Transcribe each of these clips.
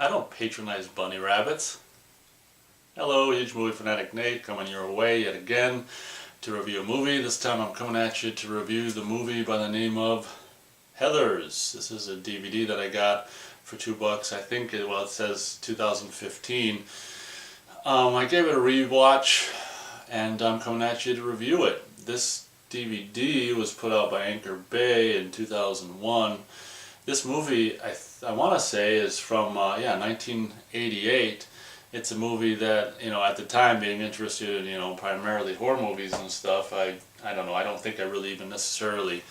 I don't patronize bunny rabbits. Hello, huge movie fanatic Nate, coming your way yet again to review a movie. This time I'm coming at you to review the movie by the name of Heathers. This is a DVD that I got for $2. I think it says 2015. I gave it a rewatch and I'm coming at you to review it. This DVD was put out by Anchor Bay in 2001. This movie, I want to say, is from 1988. It's a movie that, at the time, being interested in, primarily horror movies and stuff, I don't know, I don't think I really even necessarily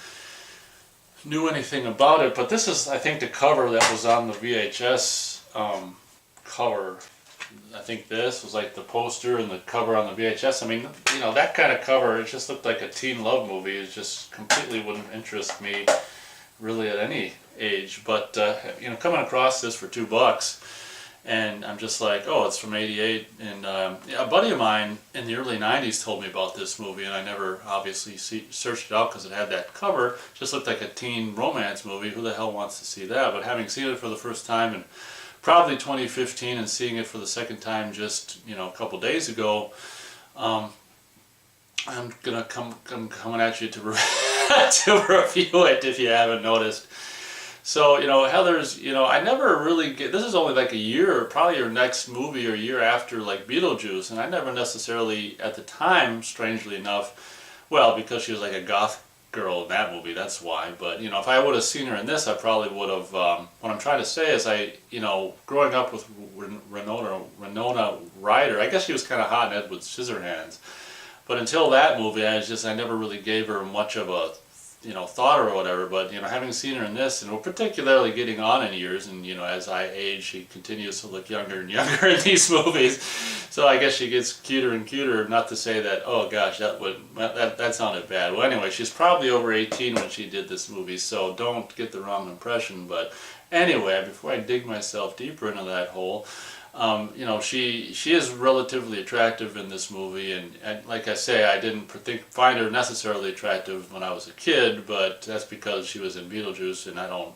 knew anything about it, but this is, I think, the cover that was on the VHS cover. I think this was like the poster and the cover on the VHS. I mean, that kind of cover, it just looked like a teen love movie. It just completely wouldn't interest me really at any age, but coming across this for $2, and I'm just like, oh, it's from '88, and a buddy of mine in the early '90s told me about this movie, and I never obviously searched it out because it had that cover. It just looked like a teen romance movie. Who the hell wants to see that? But having seen it for the first time in probably 2015 and seeing it for the second time just a couple days ago, I'm gonna coming at you to to review it if you haven't noticed. So, Heathers, I never really this is only like a year, probably your next movie or year after like Beetlejuice, and I never necessarily, at the time, strangely enough, well, because she was like a goth girl in that movie, that's why, but, if I would have seen her in this, I probably would have, what I'm trying to say is growing up with Winona Ryder, I guess she was kind of hot in Edward Scissorhands, but until that movie, I never really gave her much of a thought or whatever, but having seen her in this, and we're particularly getting on in years, and as I age, she continues to look younger and younger in these movies. So I guess she gets cuter and cuter. Not to say that, oh gosh, that sounded bad. Well, anyway, she's probably over 18 when she did this movie, so don't get the wrong impression. But anyway, before I dig myself deeper into that hole, she is relatively attractive in this movie, and like I say, I didn't find her necessarily attractive when I was a kid, but that's because she was in Beetlejuice, and I don't,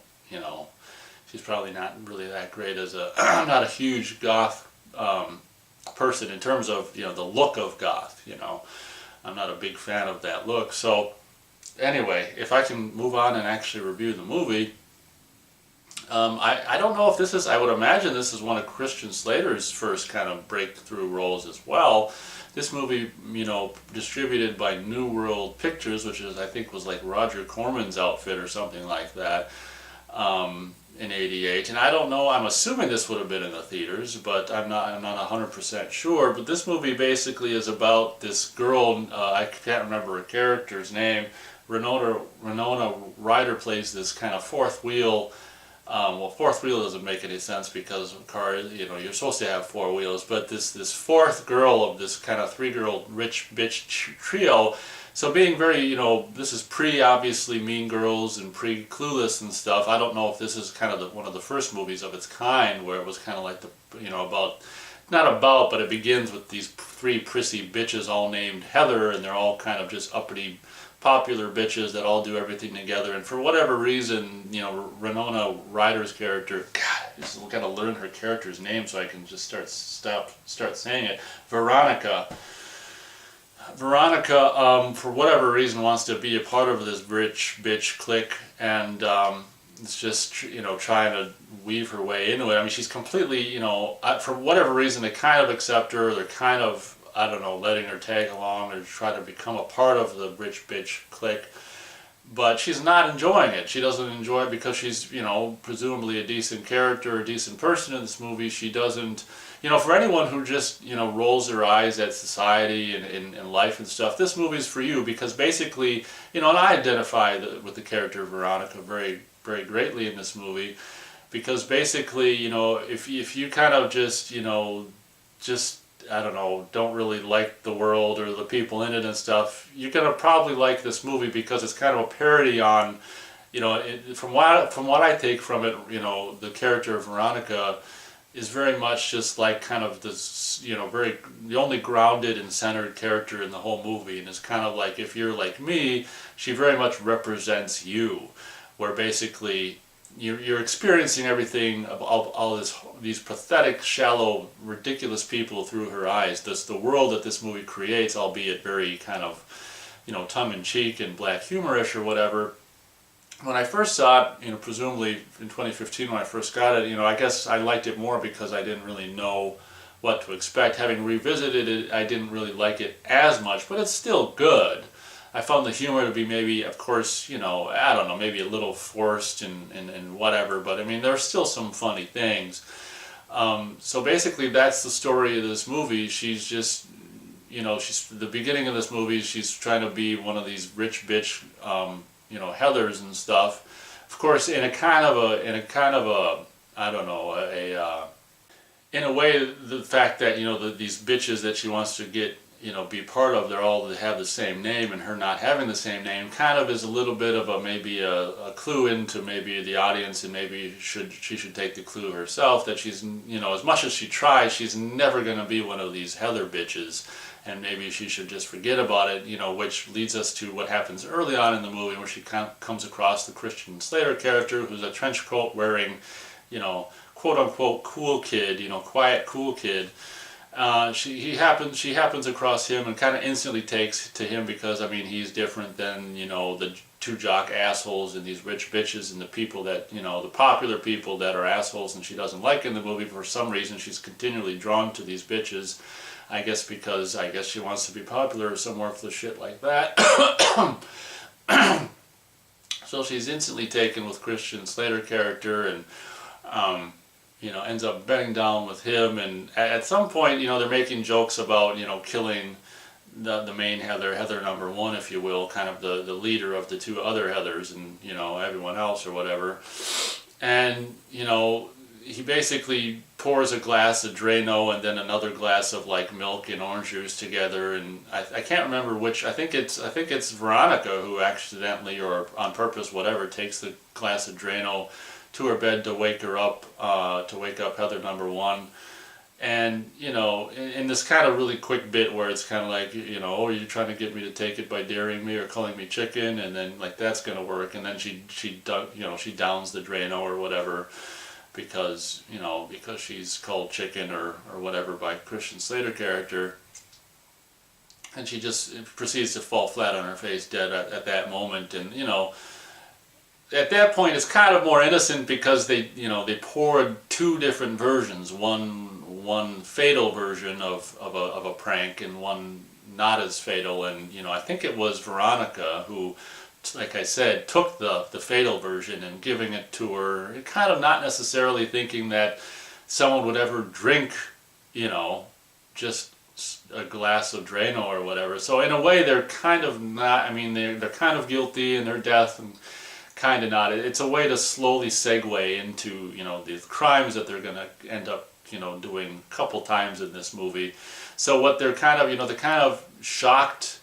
she's probably not really that great as I'm not a huge goth person in terms of, the look of goth, I'm not a big fan of that look. So anyway, if I can move on and actually review the movie, I don't know if this is, I would imagine this is one of Christian Slater's first kind of breakthrough roles as well. This movie, distributed by New World Pictures, which is, I think, was like Roger Corman's outfit or something like that, in '88. And I don't know, I'm assuming this would have been in the theaters, but I'm not 100% sure. But this movie basically is about this girl, I can't remember her character's name. Winona Ryder plays this kind of fourth wheel. Fourth wheel doesn't make any sense because cars, you're supposed to have four wheels, but this fourth girl of this kind of three-girl rich bitch trio, so being very, this is obviously Mean Girls and Clueless and stuff. I don't know if this is kind of one of the first movies of its kind where it was kind of like but it begins with these three prissy bitches all named Heather, and they're all kind of just uppity popular bitches that all do everything together, and for whatever reason, Winona Ryder's character, God, I just gotta learn her character's name so I can just start saying it. Veronica, for whatever reason, wants to be a part of this rich bitch clique, and it's just trying to weave her way into it. I mean, she's completely, for whatever reason, they kind of accept her. They're kind of, I don't know, letting her tag along or try to become a part of the rich bitch clique. But she's not enjoying it. She doesn't enjoy it because she's, presumably a decent character, a decent person in this movie. She doesn't, for anyone who just, rolls their eyes at society and life and stuff, this movie's for you because basically, and I identify with the character of Veronica very, very greatly in this movie because basically, if you kind of just, I don't know, don't really like the world or the people in it and stuff, you're going to probably like this movie because it's kind of a parody on, from what I take from it, the character of Veronica is very much just like kind of this, the only grounded and centered character in the whole movie. And it's kind of like, if you're like me, she very much represents you, where basically you're experiencing everything of all these pathetic, shallow, ridiculous people through her eyes. The world that this movie creates, albeit very kind of, tongue-in-cheek and black humorish or whatever. When I first saw it, presumably in 2015 when I first got it, I guess I liked it more because I didn't really know what to expect. Having revisited it, I didn't really like it as much, but it's still good. I found the humor to be maybe, of course, I don't know, maybe a little forced and whatever, but I mean, there's still some funny things. So basically, that's the story of this movie. She's just, she's the beginning of this movie. She's trying to be one of these rich bitch, Heathers and stuff. Of course, in a kind of a, I don't know, in a way, the fact that these bitches that she wants to get be part of, they're all to have the same name, and her not having the same name kind of is a little bit of maybe a clue into maybe the audience, and maybe she should take the clue herself that she's, as much as she tries, she's never going to be one of these Heather bitches, and maybe she should just forget about it, which leads us to what happens early on in the movie where she comes across the Christian Slater character, who's a trench coat wearing, quote unquote cool kid, quiet cool kid. She happens across him and kind of instantly takes to him because, I mean, he's different than, the two jock assholes and these rich bitches and the people that, the popular people that are assholes and she doesn't like in the movie. For some reason, she's continually drawn to these bitches. I guess because, she wants to be popular or some worthless shit like that. So she's instantly taken with Christian Slater character and, ends up bedding down with him, and at some point, they're making jokes about, killing the main Heather number one, if you will, kind of the leader of the two other Heathers and, everyone else or whatever. And, he basically pours a glass of Drano and then another glass of like milk and orange juice together, and I can't remember which. I think it's Veronica who accidentally or on purpose, whatever, takes the glass of Drano to her bed to wake her up, to wake up Heather number one. And, in this kind of really quick bit where it's kind of like, oh, you're trying to get me to take it by daring me or calling me chicken, and then like that's going to work. And then she downs the Drano or whatever because she's called chicken or whatever by Christian Slater character. And she just proceeds to fall flat on her face dead at that moment. And, at that point, it's kind of more innocent because they poured two different versions, one fatal version of a prank and one not as fatal. And I think it was Veronica who, like I said, took the fatal version and giving it to her, kind of not necessarily thinking that someone would ever drink, just a glass of Drano or whatever. So in a way, they're kind of not. I mean, they're kind of guilty in their death and kind of not. It's a way to slowly segue into, the crimes that they're going to end up, doing a couple times in this movie. So what they're kind of, they're kind of shocked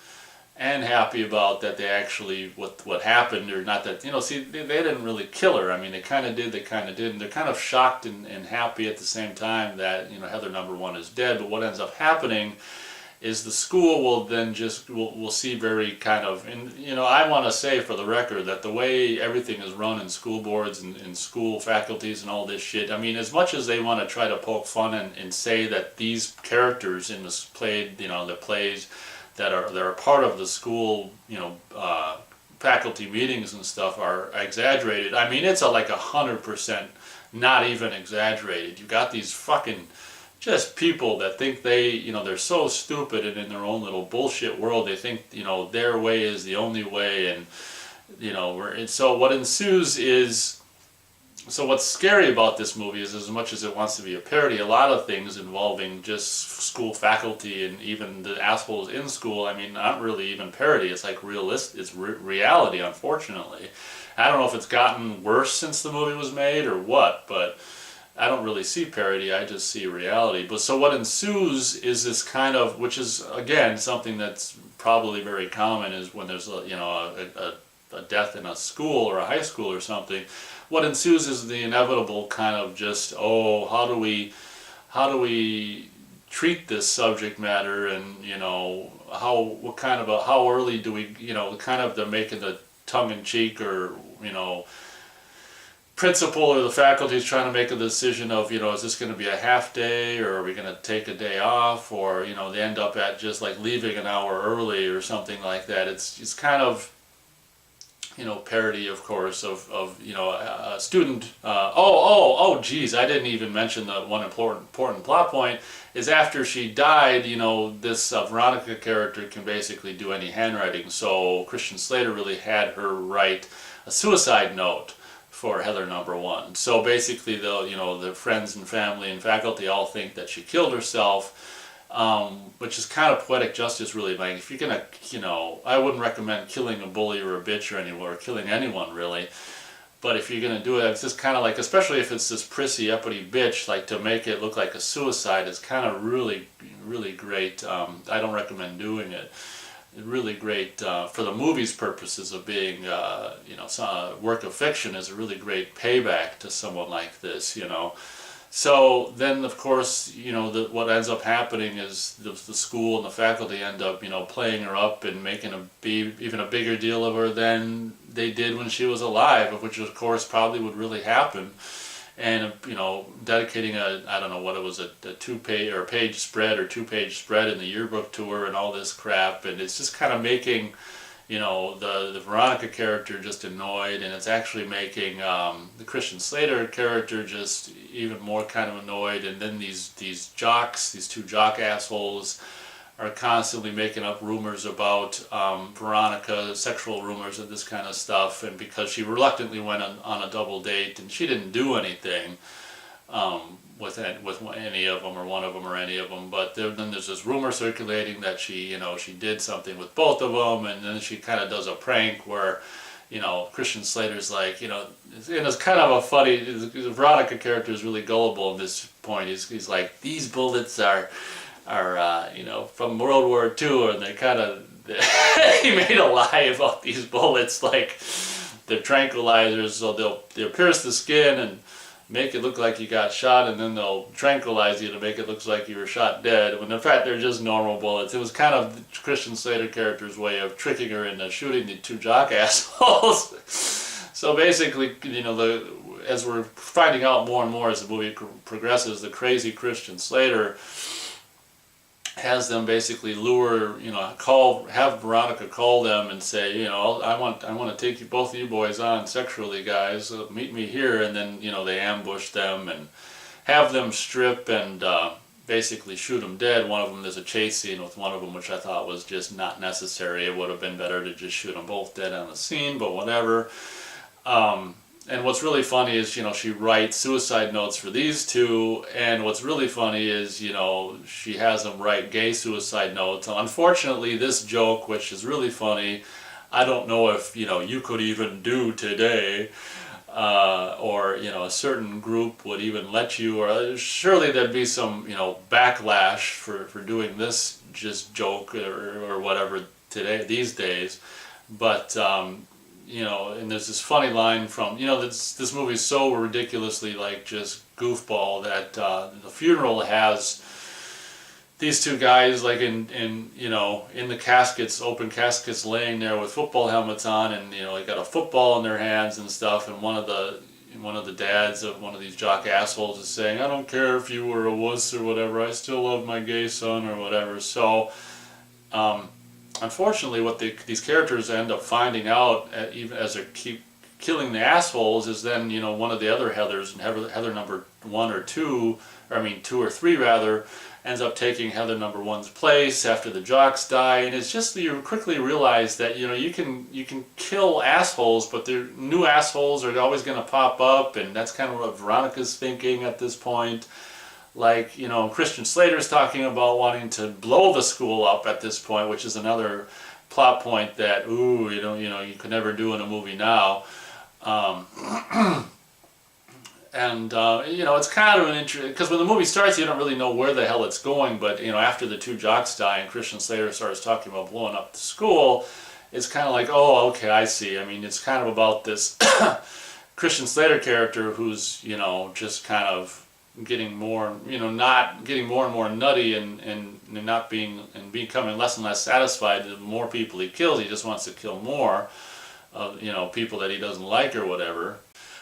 and happy about that they actually, what happened, or not that, see, they didn't really kill her. I mean, they kind of did, they kind of didn't. They're kind of shocked and happy at the same time that, Heather number one is dead. But what ends up happening is the school will then just, will see very kind of, and I want to say for the record that the way everything is run in school boards and school faculties and all this shit, I mean, as much as they want to try to poke fun and say that these characters in this play, the plays that are part of the school, faculty meetings and stuff are exaggerated. I mean, it's like 100% not even exaggerated. You got these fucking just people that think they're so stupid and in their own little bullshit world. They think, their way is the only way, and, so what ensues is, so what's scary about this movie is as much as it wants to be a parody, a lot of things involving just school faculty and even the assholes in school, I mean, not really even parody. It's like it's reality, unfortunately. I don't know if it's gotten worse since the movie was made or what, but I don't really see parody, I just see reality. But so what ensues is this kind of, which is, again, something that's probably very common, is when there's a death in a school or a high school or something, what ensues is the inevitable kind of just, how do we treat this subject matter, and how early do we, kind of they're making the tongue-in-cheek or, principal or the faculty is trying to make a decision of, is this going to be a half day, or are we going to take a day off, or, they end up at just like leaving an hour early or something like that. It's kind of, parody, of course, of a student. Geez, I didn't even mention the one important plot point is after she died, this Veronica character can basically do any handwriting. So Christian Slater really had her write a suicide note for Heather number one. So basically, the friends and family and faculty all think that she killed herself, which is kind of poetic justice, really. Like, if you're gonna, I wouldn't recommend killing a bully or a bitch or anyone, or killing anyone, really. But if you're gonna do it, it's just kind of like, especially if it's this prissy, uppity bitch, like to make it look like a suicide is kind of really, really great. I don't recommend doing it. Really great for the movie's purposes of being, a work of fiction, is a really great payback to someone like this, So then, of course, what ends up happening is the school and the faculty end up, playing her up and making even a bigger deal of her than they did when she was alive, which of course probably would really happen. And dedicating I don't know what it was, a 2-page or a page spread or 2-page spread in the yearbook to her and all this crap, and it's just kind of making the Veronica character just annoyed, and it's actually making the Christian Slater character just even more kind of annoyed. And then these jocks, these two jock assholes, are constantly making up rumors about Veronica, sexual rumors and this kind of stuff, and because she reluctantly went on a double date and she didn't do anything with any of them or one of them or any of them, but then there's this rumor circulating that she did something with both of them, and then she kind of does a prank where Christian Slater's like, and it's kind of a funny, the Veronica character is really gullible at this point. He's like, these bullets are from World War II, and they kind of, he made a lie about these bullets, like they're tranquilizers, so they'll pierce the skin and make it look like you got shot, and then they'll tranquilize you to make it look like you were shot dead, when in fact they're just normal bullets. It was kind of Christian Slater character's way of tricking her into shooting the two jock assholes. So basically, as we're finding out more and more as the movie progresses, the crazy Christian Slater has them basically lure, have Veronica call them and say, I want to take you, both of you boys on sexually, guys. Meet me here, and then they ambush them and have them strip and basically shoot them dead. One of them, there's a chase scene with one of them, which I thought was just not necessary. It would have been better to just shoot them both dead on the scene, but whatever. And what's really funny is, she writes suicide notes for these two, and what's really funny is, she has them write gay suicide notes. And unfortunately, this joke, which is really funny, I don't know if, you could even do today, or, a certain group would even let you, or surely there'd be some, backlash for doing this just joke or whatever today, these days. But, and there's this funny line from, this movie's so ridiculously like just goofball that the funeral has these two guys like in the caskets, open caskets, laying there with football helmets on, and they got a football in their hands and stuff, and one of the dads of one of these jock assholes is saying, I don't care if you were a wuss or whatever, I still love my gay son or whatever. So unfortunately, what these characters end up finding out, even as they keep killing the assholes, is then one of the other Heathers, and Heather number 1 or 2, or I mean 2 or 3 rather, ends up taking Heather number 1's place after the jocks die, and it's just, you quickly realize that you can kill assholes, but their new assholes are always going to pop up, and that's kind of what Veronica's thinking at this point. Like, Christian Slater's talking about wanting to blow the school up at this point, which is another plot point that, you could never do in a movie now. It's kind of an interesting, because when the movie starts, you don't really know where the hell it's going, but, after the two jocks die and Christian Slater starts talking about blowing up the school, it's kind of like, oh, okay, I see. I mean, it's kind of about this Christian Slater character who's, just kind of getting more, not getting more and more nutty and not being, and becoming less and less satisfied. The more people he kills, he just wants to kill more of, people that he doesn't like or whatever.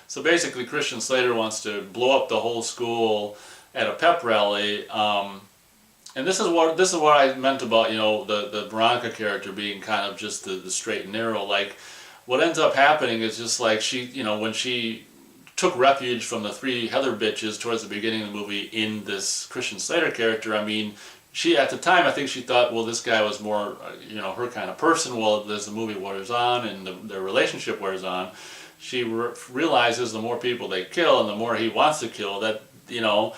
So basically, Christian Slater wants to blow up the whole school at a pep rally. And this is what I meant about, you know, the Veronica character being kind of just the straight and narrow. Like, what ends up happening is just like she, you know, when she took refuge from the three Heather bitches towards the beginning of the movie in this Christian Slater character, I mean, she, at the time, I think she thought, well, this guy was more, you know, her kind of person. Well, as the movie wears on and their relationship wears on, she realizes the more people they kill and the more he wants to kill, that, you know,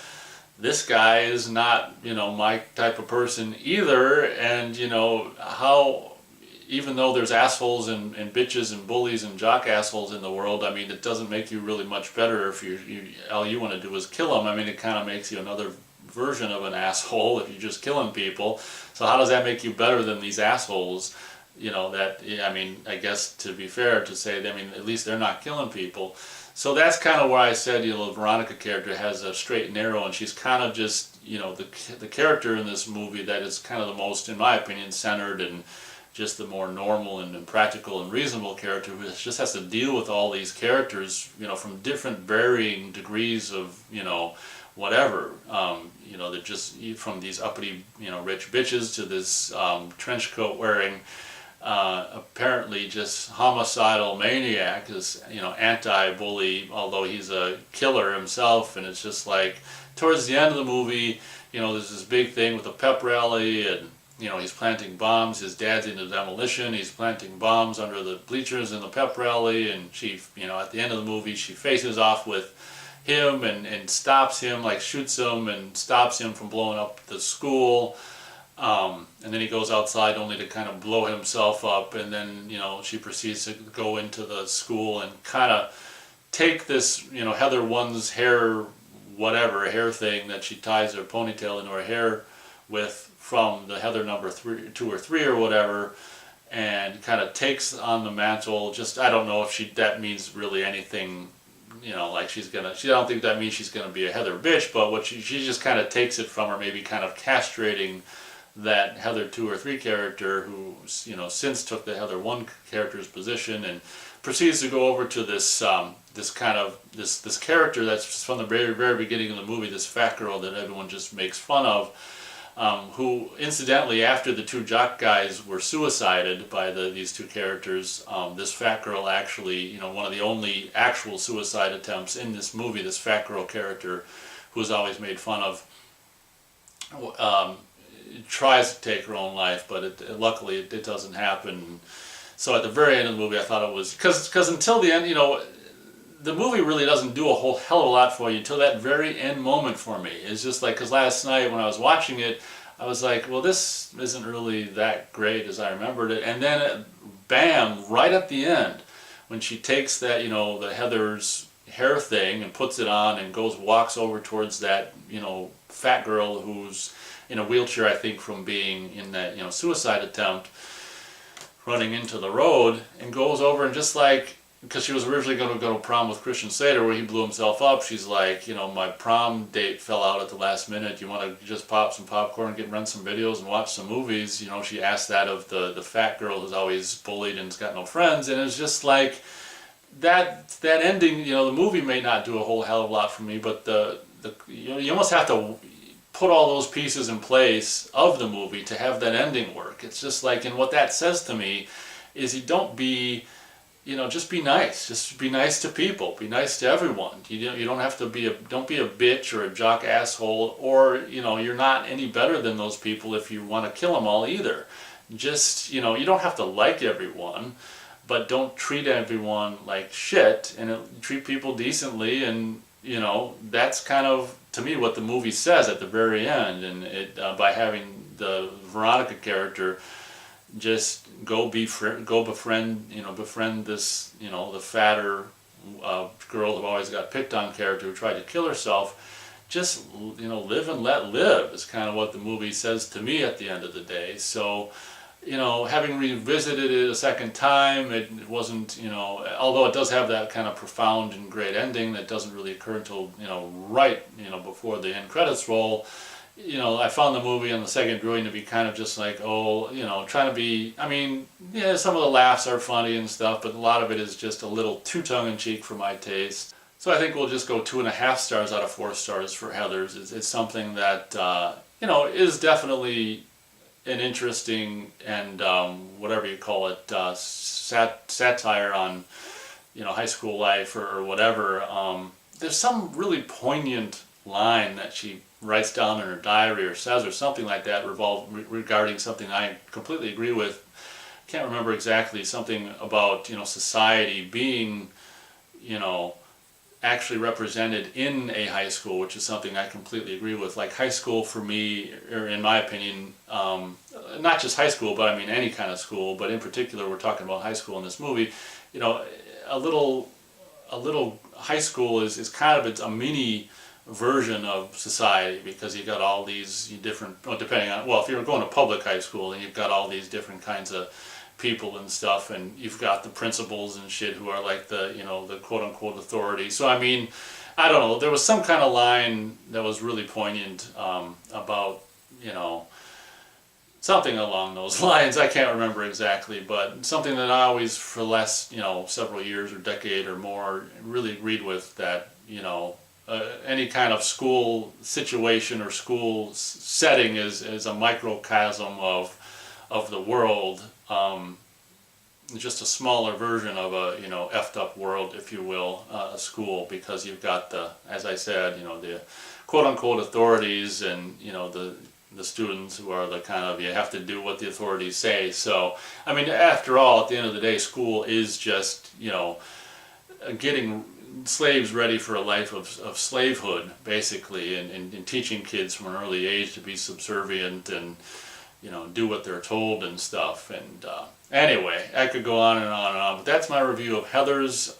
this guy is not, you know, my type of person either. And, you know, how, even though there's assholes and bitches and bullies and jock assholes in the world, I mean, it doesn't make you really much better if all you want to do is kill them. I mean, it kind of makes you another version of an asshole if you're just killing people. So how does that make you better than these assholes? You know, that, I mean, I guess to be fair to say, I mean, at least they're not killing people. So that's kind of where I said, you know, the Veronica character has a straight and narrow, and she's kind of just, you know, the character in this movie that is kind of the most, in my opinion, centered and just the more normal and practical and reasonable character who just has to deal with all these characters, you know, from different varying degrees of, you know, whatever. You know, they're just from these uppity, you know, rich bitches to this trench coat wearing, apparently just homicidal maniac, this, you know, anti-bully, although he's a killer himself. And it's just like, towards the end of the movie, you know, there's this big thing with a pep rally, and, you know, he's planting bombs. His dad's into demolition. He's planting bombs under the bleachers in the pep rally, and she, you know, at the end of the movie, she faces off with him and stops him, like shoots him and stops him from blowing up the school. And then he goes outside only to kind of blow himself up, and then, you know, she proceeds to go into the school and kind of take this, you know, Heather 1's hair, whatever, hair thing that she ties her ponytail into her hair with from the Heather number 2 or 3 or whatever, and kind of takes on the mantle. Just, I don't know if that means really anything, you know, like I don't think that means she's gonna be a Heather bitch, but what she just kind of takes it from her, maybe kind of castrating that Heather 2 or 3 character who, you know, since took the Heather 1 character's position, and proceeds to go over to this this character that's from the very, very beginning of the movie, this fat girl that everyone just makes fun of, who incidentally, after the 2 jock guys were suicided by these 2 characters, this fat girl actually, you know, one of the only actual suicide attempts in this movie, this fat girl character who is always made fun of, tries to take her own life, but luckily it doesn't happen. So at the very end of the movie, I thought it was, because until the end, you know, the movie really doesn't do a whole hell of a lot for you until that very end moment for me. It's just like, because last night when I was watching it, I was like, well, this isn't really that great as I remembered it. And then, bam, right at the end, when she takes that, you know, the Heather's hair thing and puts it on and walks over towards that, you know, fat girl who's in a wheelchair, I think, from being in that, you know, suicide attempt, running into the road, and goes over and just like, because she was originally going to go to prom with Christian Slater where he blew himself up, she's like, you know, my prom date fell out at the last minute, you want to just pop some popcorn, rent some videos and watch some movies? You know, she asked that of the fat girl who's always bullied and has got no friends. And it's just like, that ending, you know, the movie may not do a whole hell of a lot for me, but you know, you almost have to put all those pieces in place of the movie to have that ending work. It's just like, and what that says to me is, you don't be, you know, just be nice. Just be nice to people. Be nice to everyone. You don't have to don't be a bitch or a jock asshole, or, you know, you're not any better than those people if you want to kill them all either. Just, you know, you don't have to like everyone, but don't treat everyone like shit, and treat people decently. And, you know, that's kind of, to me, what the movie says at the very end. And it by having the Veronica character just go befriend this, you know, the fatter girl who always got picked on character who tried to kill herself. Just, you know, live and let live is kind of what the movie says to me at the end of the day. So, you know, having revisited it a second time, it wasn't, you know, although it does have that kind of profound and great ending that doesn't really occur until, you know, right, you know, before the end credits roll. You know, I found the movie on the second viewing to be kind of just like, oh, you know, trying to be, I mean, yeah, some of the laughs are funny and stuff, but a lot of it is just a little too tongue-in-cheek for my taste. So I think we'll just go 2.5 stars out of 4 stars for Heathers. It's something that, is definitely an interesting and whatever you call it, satire on, high school life or whatever. There's some really poignant line that she writes down in her diary or says or something like that regarding something I completely agree with. Can't remember exactly, something about, society being, actually represented in a high school, which is something I completely agree with. Like high school for me, or in my opinion, not just high school, but I mean any kind of school, but in particular we're talking about high school in this movie. A little high school is kind of, it's a mini version of society, because you got all these different, depending on, well, if you're going to public high school, then you've got all these different kinds of people and stuff, and you've got the principals and shit who are like the the quote-unquote authority. So I mean, I don't know, there was some kind of line that was really poignant about something along those lines. I can't remember exactly, but something that I always, for the last several years or decade or more, really agreed with, that any kind of school situation or school setting is a microcosm of the world. Just a smaller version of a effed up world, if you will, a school, because you've got the, as I said, the quote unquote authorities, and the students who are the kind of, you have to do what the authorities say. So I mean, after all, at the end of the day, school is just getting slaves ready for a life of slavehood, basically, and teaching kids from an early age to be subservient and do what they're told and stuff. And anyway, I could go on and on and on, but that's my review of Heathers.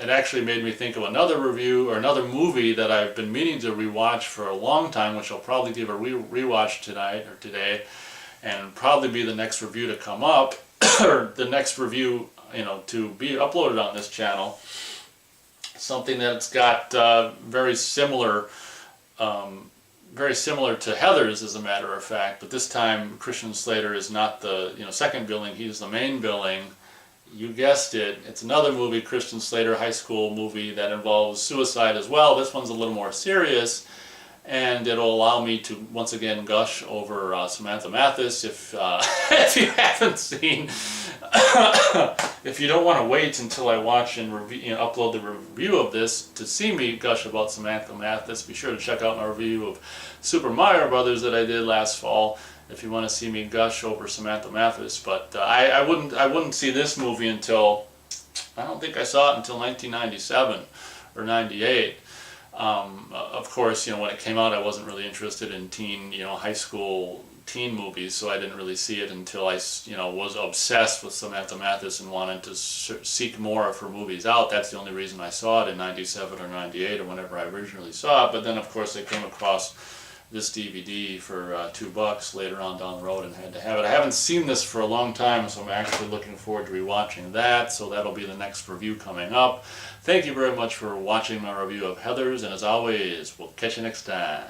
It actually made me think of another review, or another movie that I've been meaning to rewatch for a long time, which I'll probably give a rewatch tonight or today, and probably be the next review to come up, or the next review to be uploaded on this channel. Something that's got very similar to Heathers, as a matter of fact, but this time Christian Slater is not the second billing, he's the main billing. You guessed it, it's another movie, Christian Slater, high school movie that involves suicide as well. This one's a little more serious, and it'll allow me to once again gush over Samantha Mathis. If if you haven't seen, if you don't want to wait until I watch and review, upload the review of this to see me gush about Samantha Mathis, be sure to check out my review of Super Mario Brothers that I did last fall, if you want to see me gush over Samantha Mathis. But I wouldn't see this movie until, I don't think I saw it until 1997 or 98. Of course, when it came out, I wasn't really interested in high school teen movies, so I didn't really see it until I, was obsessed with Samantha Mathis and wanted to seek more of her movies out. That's the only reason I saw it in 97 or 98 or whenever I originally saw it. But then, of course, I came across this DVD for $2 later on down the road and had to have it. I haven't seen this for a long time, so I'm actually looking forward to rewatching that. So that'll be the next review coming up. Thank you very much for watching my review of Heathers, and as always, we'll catch you next time.